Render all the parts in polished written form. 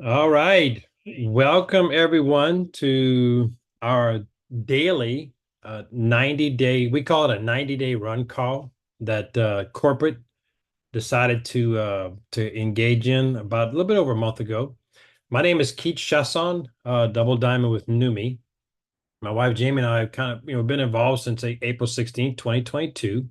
All right. Welcome everyone to our daily 90-day, we call it a 90-day run call that corporate decided to engage in about a little bit over a month ago. My name is Keith Chasson, Double Diamond with Numi. My wife Jamie and I have kind of, been involved since April 16th, 2022.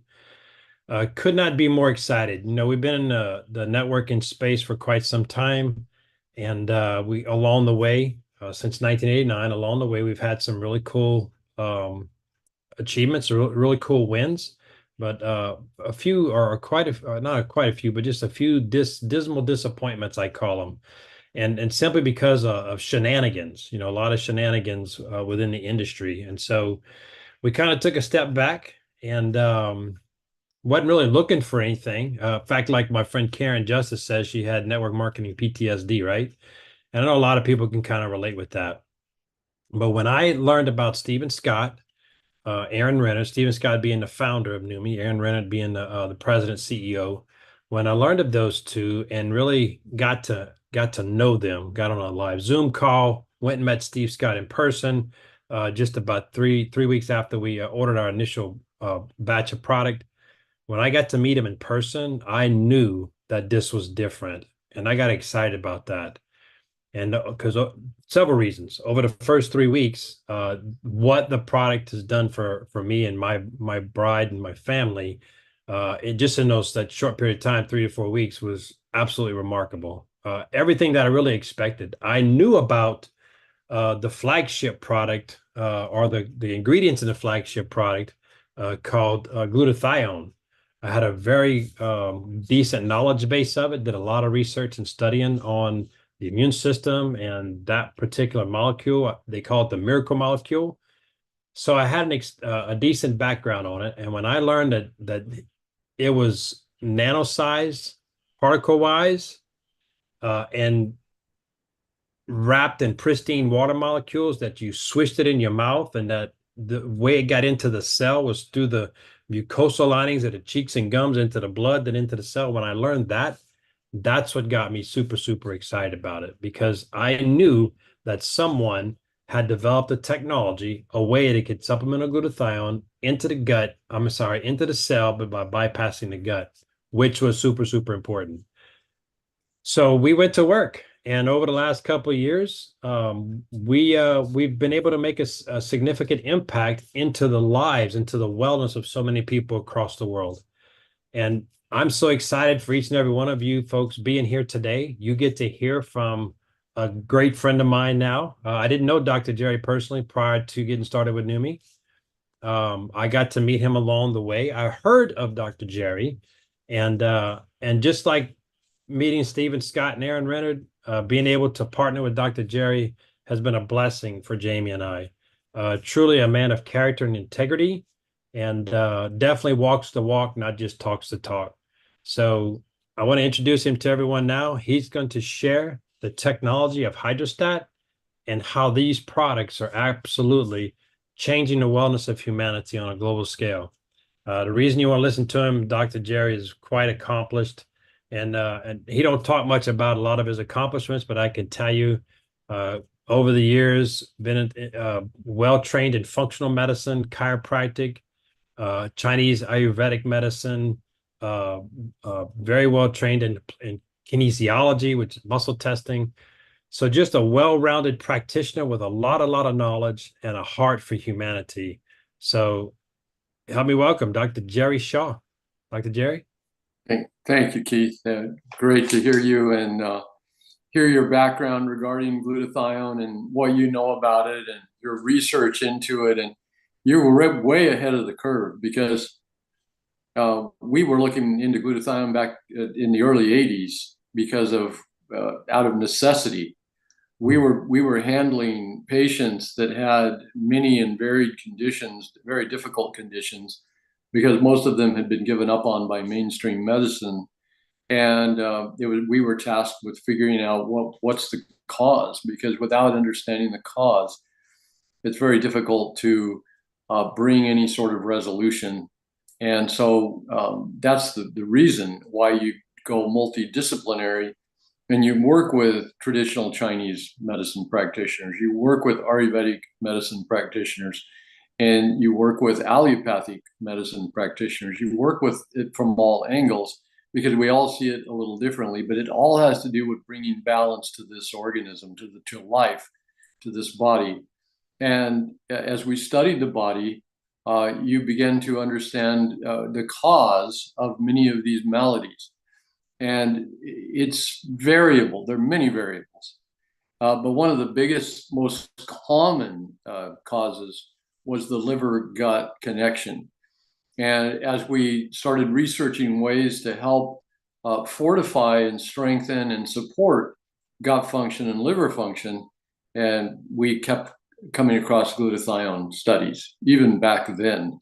Could not be more excited. We've been in the networking space for quite some time, and we along the way, since 1989, along the way, we've had some really cool achievements, really cool wins, but a few or quite not quite a few, but just a few dismal disappointments, I call them, and simply because of shenanigans. A lot of shenanigans within the industry, and so we kind of took a step back and wasn't really looking for anything. In fact, like my friend Karen Justice says, she had network marketing PTSD, right? And I know a lot of people can kind of relate with that. But when I learned about Stephen Scott, Aaron Renner, Stephen Scott being the founder of Numi, Aaron Renner being the president CEO, when I learned of those two and really got to know them, got on a live Zoom call, went and met Steve Scott in person, just about three weeks after we ordered our initial batch of product. When I got to meet him in person, I knew that this was different, and I got excited about that. And because several reasons over the first 3 weeks, what the product has done for me and my bride and my family, it just in that short period of time, 3 to 4 weeks, was absolutely remarkable. Everything that I really expected. I knew about the flagship product, or the ingredients in the flagship product, called glutathione. I had a very decent knowledge base of it, did a lot of research and studying on the immune system and that particular molecule. They call it the miracle molecule. So I had a decent background on it. And when I learned that it was nano-sized, particle-wise, and wrapped in pristine water molecules, that you swished it in your mouth, and that the way it got into the cell was through the mucosal linings of the cheeks and gums into the blood, then into the cell. When I learned that, that's what got me super, super excited about it, because I knew that someone had developed a technology, a way that could supplement a glutathione into the gut, I'm sorry, into the cell, but by bypassing the gut, which was super, super important. So we went to work, and over the last couple of years, we've been able to make a significant impact into the lives, into the wellness of so many people across the world. And I'm so excited for each and every one of you folks being here today. You get to hear from a great friend of mine now. I didn't know Dr. Jerry personally prior to getting started with Numi. I got to meet him along the way. I heard of Dr. Jerry, and just like meeting Stephen Scott and Aaron Renner, being able to partner with Dr. Jerry has been a blessing for Jamie and I. Truly a man of character and integrity, and definitely walks the walk, not just talks the talk. So I want to introduce him to everyone now. He's going to share the technology of hydrostat and how these products are absolutely changing the wellness of humanity on a global scale. The reason you want to listen to him, Dr. Jerry, is quite accomplished, and he don't talk much about a lot of his accomplishments, but I can tell you, over the years, been well trained in functional medicine, chiropractic, Chinese Ayurvedic medicine, very well trained in kinesiology, which is muscle testing. So just a well-rounded practitioner with a lot of knowledge and a heart for humanity. So help me welcome Dr. Jerry Shaw. Dr. Jerry? Thank you, Keith. Great to hear you and hear your background regarding glutathione and what you know about it and your research into it. And you were way ahead of the curve, because we were looking into glutathione back in the early 80s because of out of necessity. We were handling patients that had many and varied conditions, very difficult conditions, because most of them had been given up on by mainstream medicine. And we were tasked with figuring out what's the cause, because without understanding the cause, it's very difficult to bring any sort of resolution. And so that's the reason why you go multidisciplinary and you work with traditional Chinese medicine practitioners, you work with Ayurvedic medicine practitioners, and you work with allopathic medicine practitioners. You work with it from all angles because we all see it a little differently, but it all has to do with bringing balance to this organism, to life, to this body. And as we studied the body, you begin to understand the cause of many of these maladies. And it's variable. There are many variables. But one of the biggest, most common causes was the liver gut connection. And as we started researching ways to help fortify and strengthen and support gut function and liver function, and we kept coming across glutathione studies, even back then.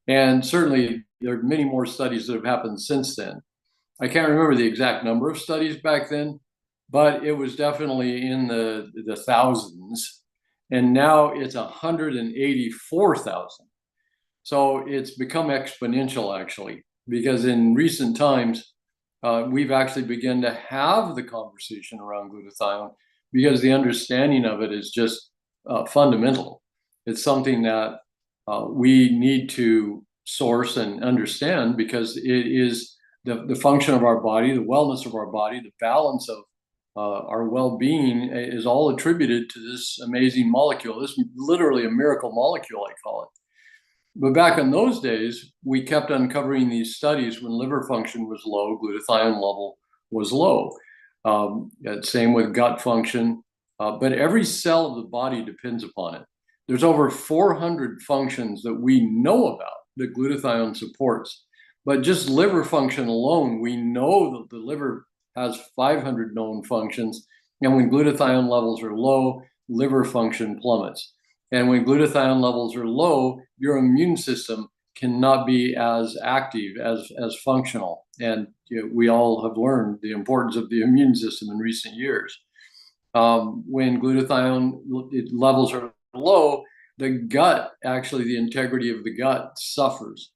And certainly there are many more studies that have happened since then. I can't remember the exact number of studies back then, but it was definitely in the thousands. And now it's 184,000. So it's become exponential, actually, because in recent times, we've actually begun to have the conversation around glutathione because the understanding of it is just fundamental. It's something that we need to source and understand because it is the function of our body, the wellness of our body, the balance of our well-being is all attributed to this amazing molecule. This is literally a miracle molecule, I call it. But back in those days, we kept uncovering these studies when liver function was low, glutathione level was low. Same with gut function, but every cell of the body depends upon it. There's over 400 functions that we know about that glutathione supports. But just liver function alone, we know that the liver has 500 known functions. And when glutathione levels are low, liver function plummets. And when glutathione levels are low, your immune system cannot be as active, as functional. And we all have learned the importance of the immune system in recent years. When glutathione levels are low, the gut, actually the integrity of the gut suffers.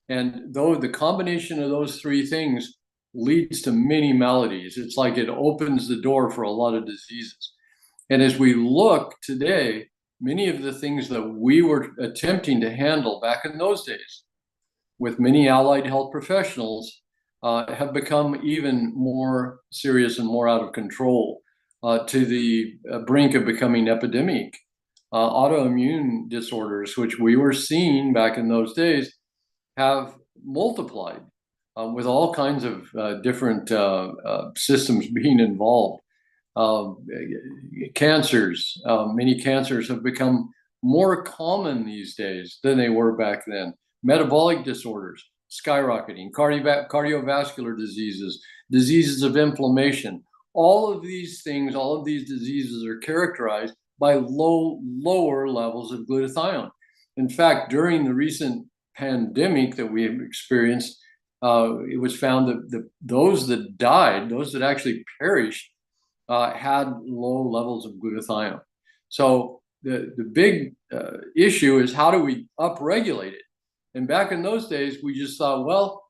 And though the combination of those three things leads to many maladies, it's like it opens the door for a lot of diseases. And as we look today, many of the things that we were attempting to handle back in those days with many allied health professionals have become even more serious and more out of control to the brink of becoming epidemic. Autoimmune disorders, which we were seeing back in those days, have multiplied with all kinds of different systems being involved. Cancers, many cancers have become more common these days than they were back then. Metabolic disorders skyrocketing, cardiovascular diseases, diseases of inflammation. All of these things, all of these diseases are characterized by lower levels of glutathione. In fact, during the recent pandemic that we have experienced, it was found that those that died, those that actually perished, had low levels of glutathione. So the big issue is how do we upregulate it? And back in those days, we just thought, well,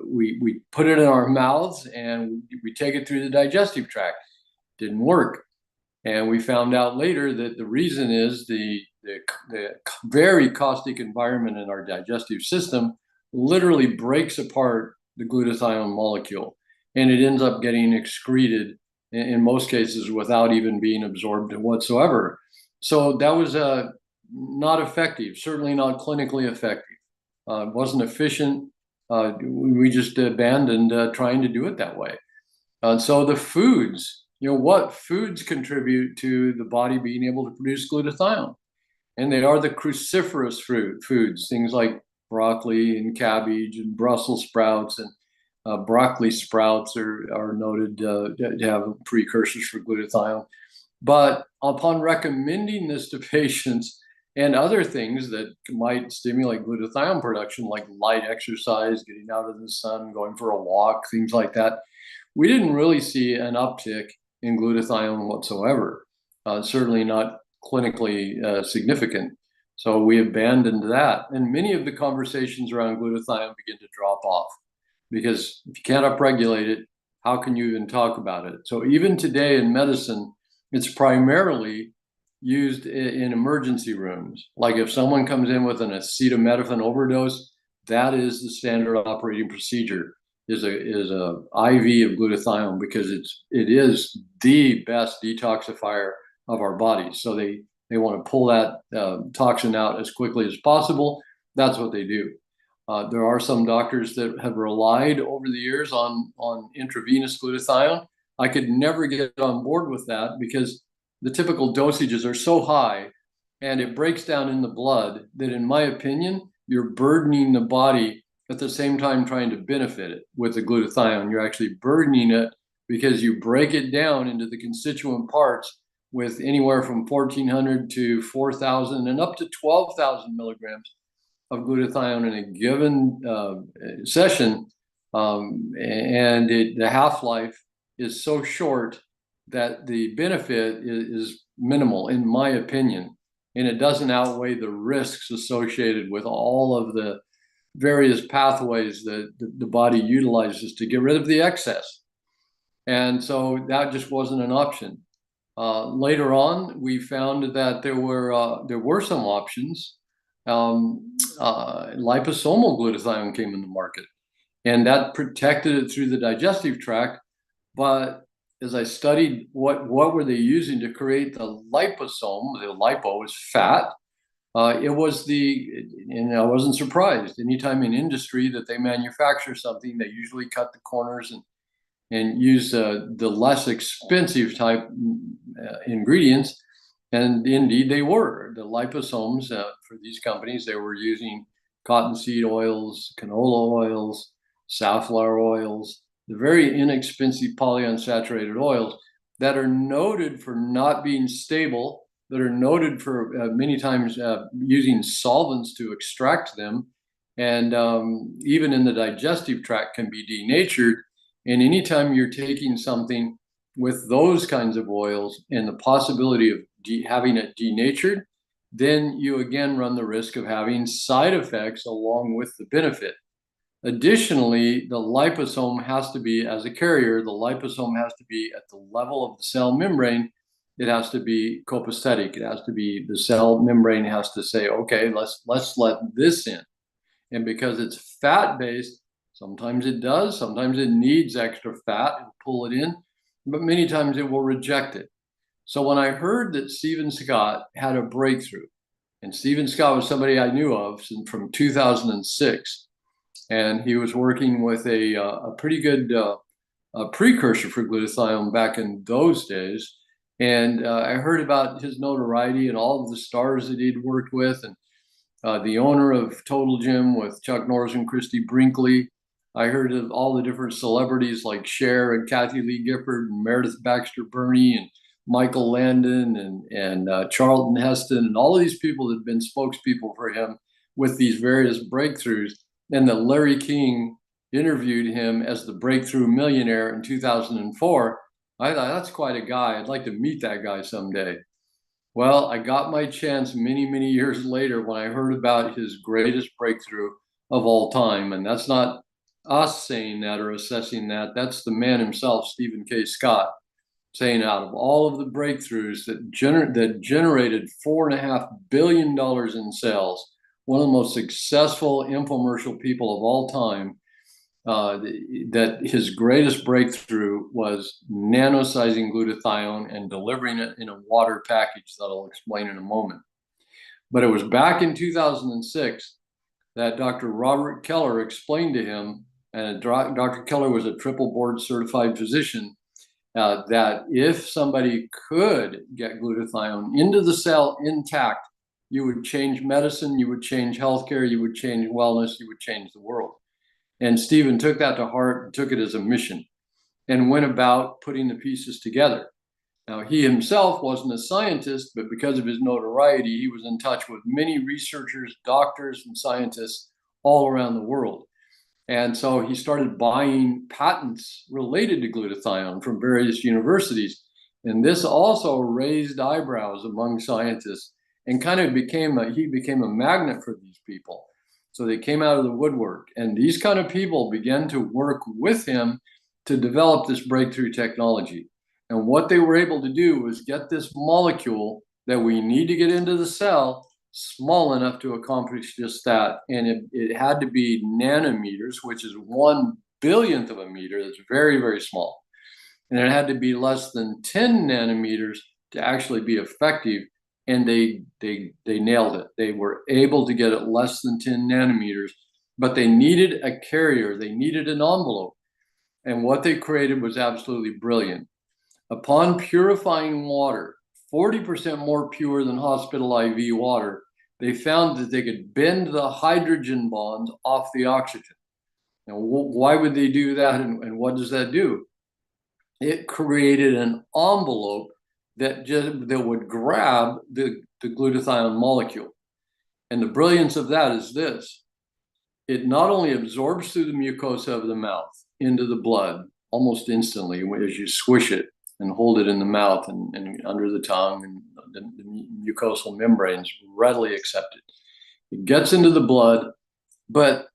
we put it in our mouths and we take it through the digestive tract. Didn't work. And we found out later that the reason is the very caustic environment in our digestive system literally breaks apart the glutathione molecule, and it ends up getting excreted in most cases without even being absorbed whatsoever. So that was not effective, certainly not clinically effective. It wasn't efficient. We just abandoned trying to do it that way. So the foods, what foods contribute to the body being able to produce glutathione? And they are the cruciferous foods, things like broccoli and cabbage and Brussels sprouts, and broccoli sprouts are noted to have precursors for glutathione. But upon recommending this to patients and other things that might stimulate glutathione production, like light exercise, getting out of the sun, going for a walk, things like that, we didn't really see an uptick in glutathione whatsoever. Certainly not clinically significant. So we abandoned that. And many of the conversations around glutathione begin to drop off. because if you can't upregulate it, how can you even talk about it? So even today in medicine, it's primarily used in emergency rooms. Like if someone comes in with an acetaminophen overdose, that is the standard operating procedure, is a IV of glutathione, because it is the best detoxifier of our bodies. So they want to pull that toxin out as quickly as possible. That's what they do. There are some doctors that have relied over the years on intravenous glutathione. I could never get on board with that because the typical dosages are so high and it breaks down in the blood that, in my opinion, you're burdening the body at the same time trying to benefit it with the glutathione. You're actually burdening it because you break it down into the constituent parts with anywhere from 1,400 to 4,000 and up to 12,000 milligrams of glutathione in a given session. And the half-life is so short that the benefit is minimal, in my opinion, and it doesn't outweigh the risks associated with all of the various pathways that the body utilizes to get rid of the excess. And so that just wasn't an option. Later on, we found that there were some options. Liposomal glutathione came in the market, and that protected it through the digestive tract. But as I studied what were they using to create the liposome, the lipo is fat. And I wasn't surprised. Anytime in industry that they manufacture something, they usually cut the corners and use the less expensive type ingredients. And indeed, they were. The liposomes for these companies, they were using cottonseed oils, canola oils, safflower oils, the very inexpensive polyunsaturated oils that are noted for not being stable, that are noted for many times using solvents to extract them, and even in the digestive tract can be denatured. And anytime you're taking something with those kinds of oils and the possibility of having it denatured, then you again run the risk of having side effects along with the benefit. Additionally, the liposome has to be, as a carrier, the liposome has to be at the level of the cell membrane. It has to be copacetic. It has to be, the cell membrane has to say, okay, let's let this in. And because it's fat-based, sometimes it does, sometimes it needs extra fat and pull it in, but many times it will reject it. So when I heard that Stephen Scott had a breakthrough, and Stephen Scott was somebody I knew of from 2006, and he was working with a pretty good precursor for glutathione back in those days. And I heard about his notoriety and all of the stars that he'd worked with, and the owner of Total Gym with Chuck Norris and Christy Brinkley. I heard of all the different celebrities like Cher and Kathy Lee Gifford and Meredith Baxter Burney and Michael Landon and Charlton Heston, and all of these people that have been spokespeople for him with these various breakthroughs. And that Larry King interviewed him as the breakthrough millionaire in 2004. I thought, that's quite a guy. I'd like to meet that guy someday. Well, I got my chance many, many years later when I heard about his greatest breakthrough of all time. And that's not us saying that or assessing that. That's the man himself, Stephen K. Scott, saying out of all of the breakthroughs that generated $4.5 billion in sales, one of the most successful infomercial people of all time, that his greatest breakthrough was nanosizing glutathione and delivering it in a water package that I'll explain in a moment. But it was back in 2006 that Dr. Robert Keller explained to him, and Dr. Keller was a triple board certified physician, that if somebody could get glutathione into the cell intact, you would change medicine, you would change healthcare, you would change wellness, you would change the world. And Stephen took that to heart and took it as a mission and went about putting the pieces together. Now, he himself wasn't a scientist, but because of his notoriety, he was in touch with many researchers, doctors, and scientists all around the world. And so he started buying patents related to glutathione from various universities. And this also raised eyebrows among scientists and kind of he became a magnet for these people. So they came out of the woodwork. And these kind of people began to work with him to develop this breakthrough technology. And what they were able to do was get this molecule that we need to get into the cell small enough to accomplish just that. And it had to be nanometers, which is 1/1000th of a meter. That's very, very small. And it had to be less than 10 nanometers to actually be effective. And they nailed it. They were able to get it less than 10 nanometers, but they needed a carrier. They needed an envelope. And what they created was absolutely brilliant. Upon purifying water, 40% more pure than hospital IV water, they found that they could bend the hydrogen bonds off the oxygen. Now, why would they do that, and what does that do? It created an envelope that would grab the glutathione molecule. And the brilliance of that is this: it not only absorbs through the mucosa of the mouth into the blood almost instantly as you swish it and hold it in the mouth and under the tongue, and the mucosal membranes readily accept it. It gets into the blood, but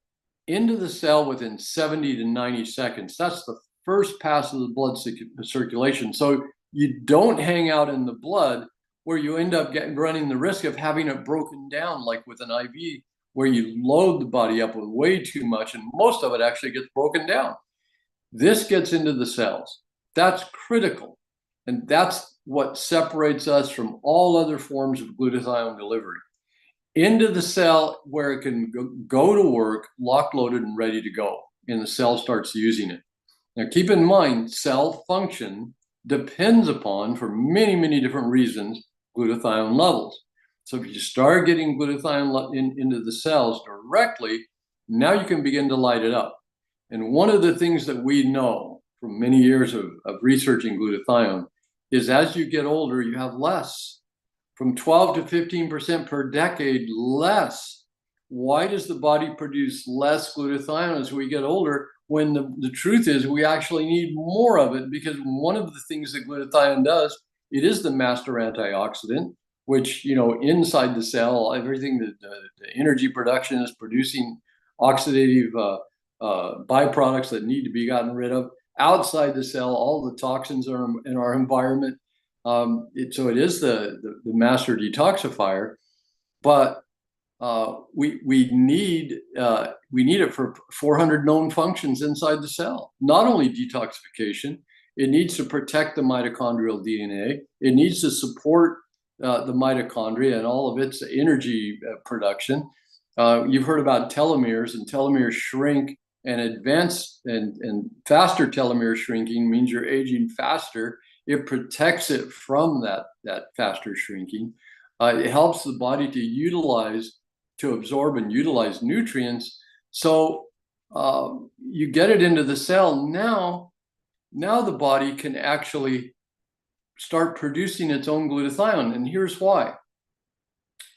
into the cell within 70 to 90 seconds. That's the first pass of the blood circulation. So you don't hang out in the blood where you end up running the risk of having it broken down, like with an IV, where you load the body up with way too much and most of it actually gets broken down. This gets into the cells. That's critical. And that's what separates us from all other forms of glutathione delivery. Into the cell where it can go to work, locked, loaded, and ready to go. And the cell starts using it. Now, keep in mind, cell function depends upon, for many, many different reasons, glutathione levels. So if you start getting glutathione into the cells directly, now you can begin to light it up. And one of the things that we know from many years of researching glutathione is as you get older, you have less, from 12 to 15% per decade less. Why does the body produce less glutathione as we get older, when the truth is we actually need more of it? Because one of the things that glutathione does, it is the master antioxidant, which, inside the cell, everything that the energy production is producing oxidative byproducts that need to be gotten rid of. Outside the cell, all the toxins are in our environment. So it is the master detoxifier, but we need it for 400 known functions inside the cell. Not only detoxification, it needs to protect the mitochondrial DNA. It needs to support the mitochondria and all of its energy production. You've heard about telomeres, and telomeres shrink, and advanced and faster telomere shrinking means you're aging faster. It protects it from that faster shrinking. It helps the body to absorb and utilize nutrients. So you get it into the cell. Now the body can actually start producing its own glutathione. And here's why.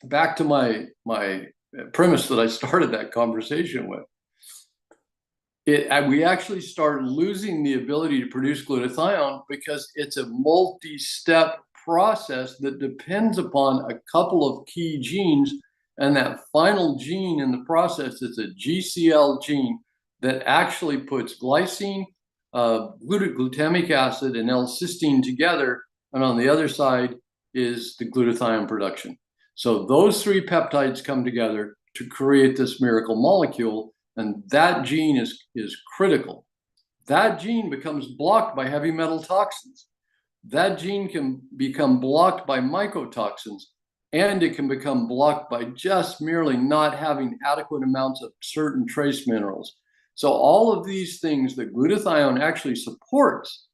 Back to my premise that I started that conversation with. We actually start losing the ability to produce glutathione because it's a multi-step process that depends upon a couple of key genes. And that final gene in the process is a GCL gene that actually puts glycine, glutamic acid, and L-cysteine together. And on the other side is the glutathione production. So those three peptides come together to create this miracle molecule. And that gene is critical. That gene becomes blocked by heavy metal toxins. That gene can become blocked by mycotoxins, and it can become blocked by just merely not having adequate amounts of certain trace minerals. So all of these things that glutathione actually supports,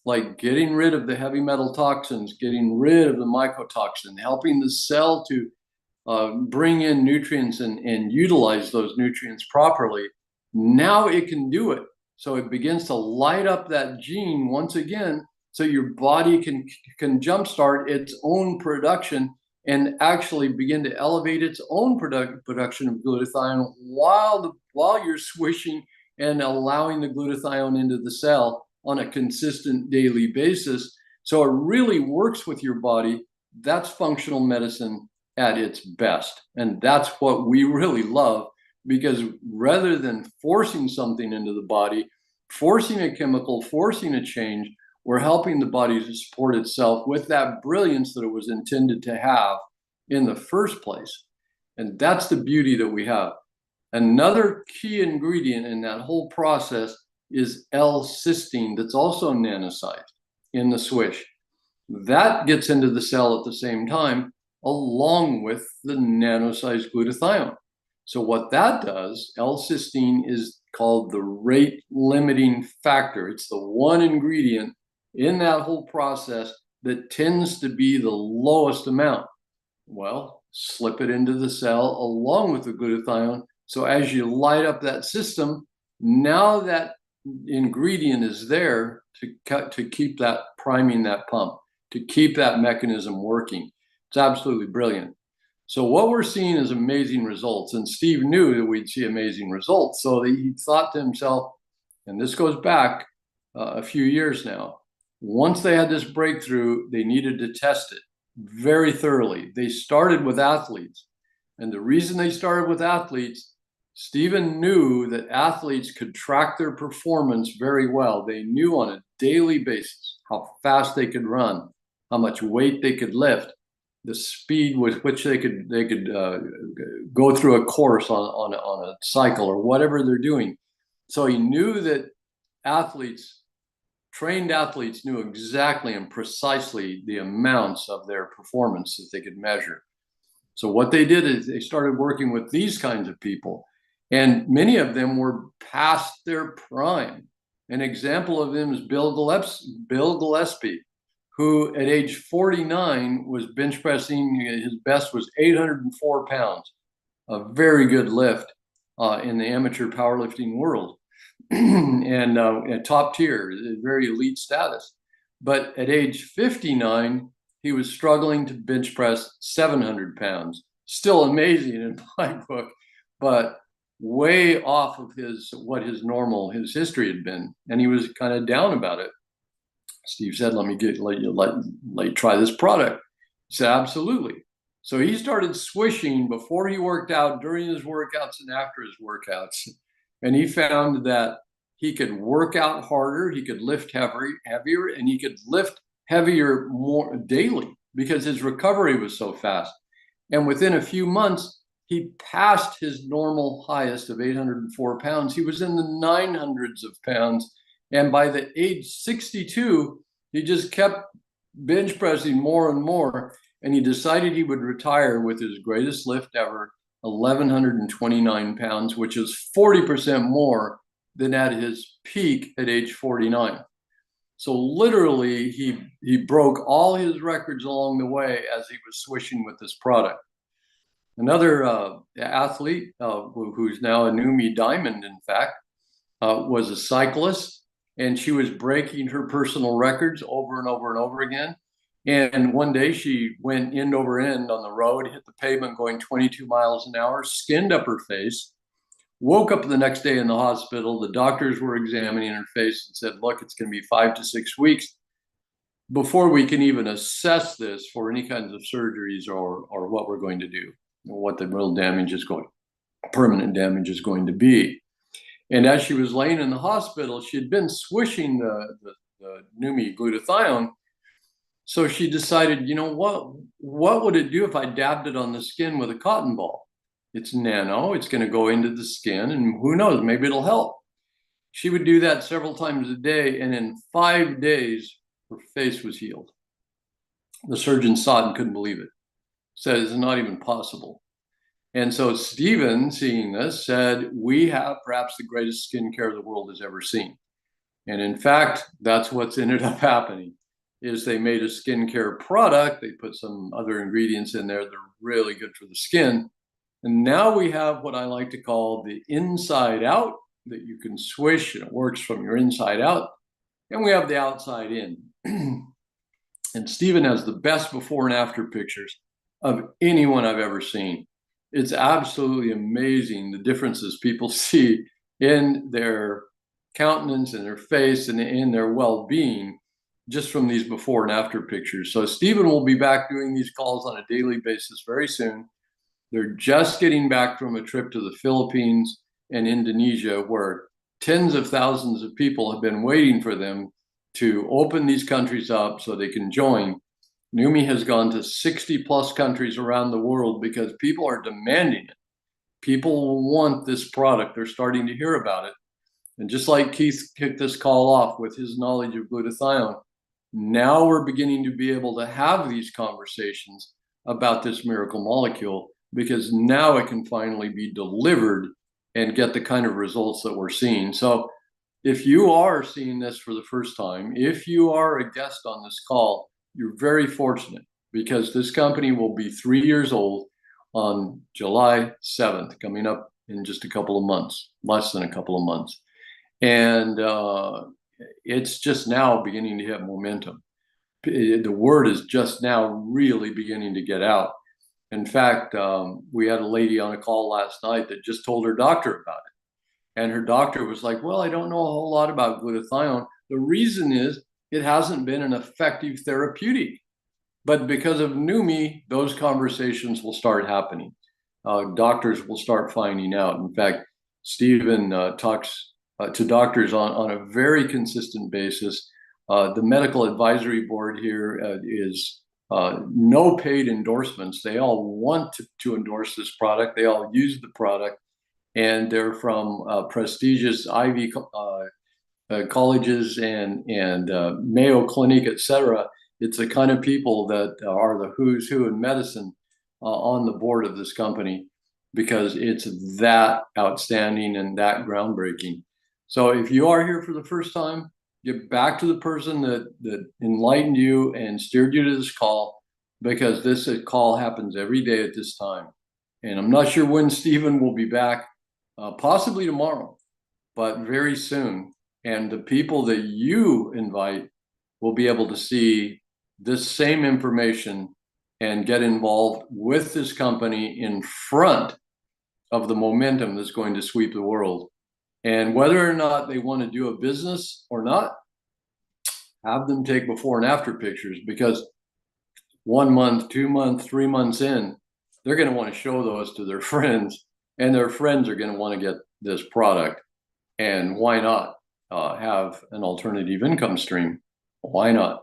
like getting rid of the heavy metal toxins, getting rid of the mycotoxin, helping the cell to bring in nutrients and utilize those nutrients properly, now it can do it. So it begins to light up that gene once again, so your body can jumpstart its own production and actually begin to elevate its own production of glutathione while you're swishing and allowing the glutathione into the cell on a consistent daily basis. So it really works with your body. That's functional medicine at its best. And that's what we really love because rather than forcing something into the body, forcing a chemical, forcing a change, we're helping the body to support itself with that brilliance that it was intended to have in the first place. And that's the beauty that we have. Another key ingredient in that whole process is L-cysteine, that's also nanosized in the swish. That gets into the cell at the same time, along with the nanosized glutathione. So what that does, L-cysteine is called the rate limiting factor. It's the one ingredient in that whole process that tends to be the lowest amount. Well, slip it into the cell along with the glutathione. So as you light up that system, now that ingredient is there to keep that priming that pump, to keep that mechanism working. It's absolutely brilliant. So what we're seeing is amazing results. And Steve knew that we'd see amazing results. So he thought to himself, and this goes back a few years now, once they had this breakthrough, they needed to test it very thoroughly. They started with athletes. And the reason they started with athletes, Stephen knew that athletes could track their performance very well. They knew on a daily basis how fast they could run, how much weight they could lift, the speed with which they could go through a course on a cycle or whatever they're doing. So he knew that trained athletes knew exactly and precisely the amounts of their performance that they could measure. So what they did is they started working with these kinds of people, and many of them were past their prime. An example of them is Bill Gillespie, who at age 49 was bench pressing. His best was 804 pounds, a very good lift in the amateur powerlifting world. And top tier, very elite status. But at age 59, he was struggling to bench press 700 pounds. Still amazing in my book, but way off of what his history had been. And he was kind of down about it. Steve said, let you try this product. He said, absolutely. So he started swishing before he worked out, during his workouts, and after his workouts. And he found that he could work out harder, he could lift heavier, and he could lift heavier more daily because his recovery was so fast. And within a few months, he passed his normal highest of 804 pounds. He was in the 900s of pounds. And by the age 62, he just kept bench pressing more and more. And he decided he would retire with his greatest lift ever, 1,129 pounds, which is 40% more than at his peak at age 49. So literally, he broke all his records along the way as he was swishing with this product. Another athlete who's now a Neumi'S diamond, in fact, was a cyclist, and she was breaking her personal records over and over and over again. And one day she went end over end on the road, hit the pavement going 22 miles an hour, skinned up her face, woke up the next day in the hospital. The doctors were examining her face and said, look, it's going to be 5 to 6 weeks before we can even assess this for any kinds of surgeries or what we're going to do, what the real permanent damage is going to be. And as she was laying in the hospital, she had been swishing the Neumi'S glutathione. So she decided, you know what would it do if I dabbed it on the skin with a cotton ball? It's nano, it's going to go into the skin, and who knows, maybe it'll help. She would do that several times a day, and in 5 days, her face was healed. The surgeon saw it and couldn't believe it. Said it's not even possible. And so Stephen, seeing this, said, we have perhaps the greatest skincare the world has ever seen. And in fact, that's what's ended up happening, is they made a skincare product. They put some other ingredients in there that are really good for the skin. And now we have what I like to call the inside out, that you can swish and it works from your inside out. And we have the outside in. And Stephen has the best before and after pictures of anyone I've ever seen. It's absolutely amazing the differences people see in their countenance and their face and in their well-being just from these before and after pictures. So Stephen will be back doing these calls on a daily basis very soon. They're just getting back from a trip to the Philippines and Indonesia, where tens of thousands of people have been waiting for them to open these countries up so they can join. Numi has gone to 60 plus countries around the world because people are demanding it. People want this product. They're starting to hear about it. And just like Keith kicked this call off with his knowledge of glutathione, now we're beginning to be able to have these conversations about this miracle molecule because now it can finally be delivered and get the kind of results that we're seeing. So if you are seeing this for the first time, if you are a guest on this call, you're very fortunate because this company will be 3 years old on July 7th, coming up in just a couple of months, less than a couple of months. And it's just now beginning to have momentum. The word is just now really beginning to get out. In fact, we had a lady on a call last night that just told her doctor about it. And her doctor was like, well, I don't know a whole lot about glutathione. The reason is it hasn't been an effective therapeutic. But because of Numi, those conversations will start happening. Doctors will start finding out. In fact, Stephen talks to doctors on a very consistent basis. The medical advisory board here is no paid endorsements. They all want to endorse this product. They all use the product, and they're from prestigious Ivy colleges and Mayo Clinic, et cetera. It's the kind of people that are the who's who in medicine on the board of this company because it's that outstanding and that groundbreaking. So if you are here for the first time, get back to the person that enlightened you and steered you to this call because this call happens every day at this time. And I'm not sure when Stephen will be back, possibly tomorrow, but very soon. And the people that you invite will be able to see this same information and get involved with this company in front of the momentum that's going to sweep the world. And whether or not they want to do a business or not, have them take before and after pictures because 1 month, 2 months, 3 months in, they're going to want to show those to their friends, and their friends are going to want to get this product. And why not have an alternative income stream? Why not?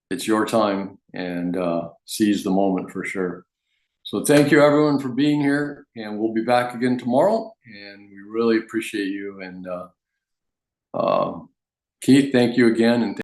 It's your time, and seize the moment for sure. So thank you everyone for being here, and we'll be back again tomorrow, and we really appreciate you. And Keith, thank you again. And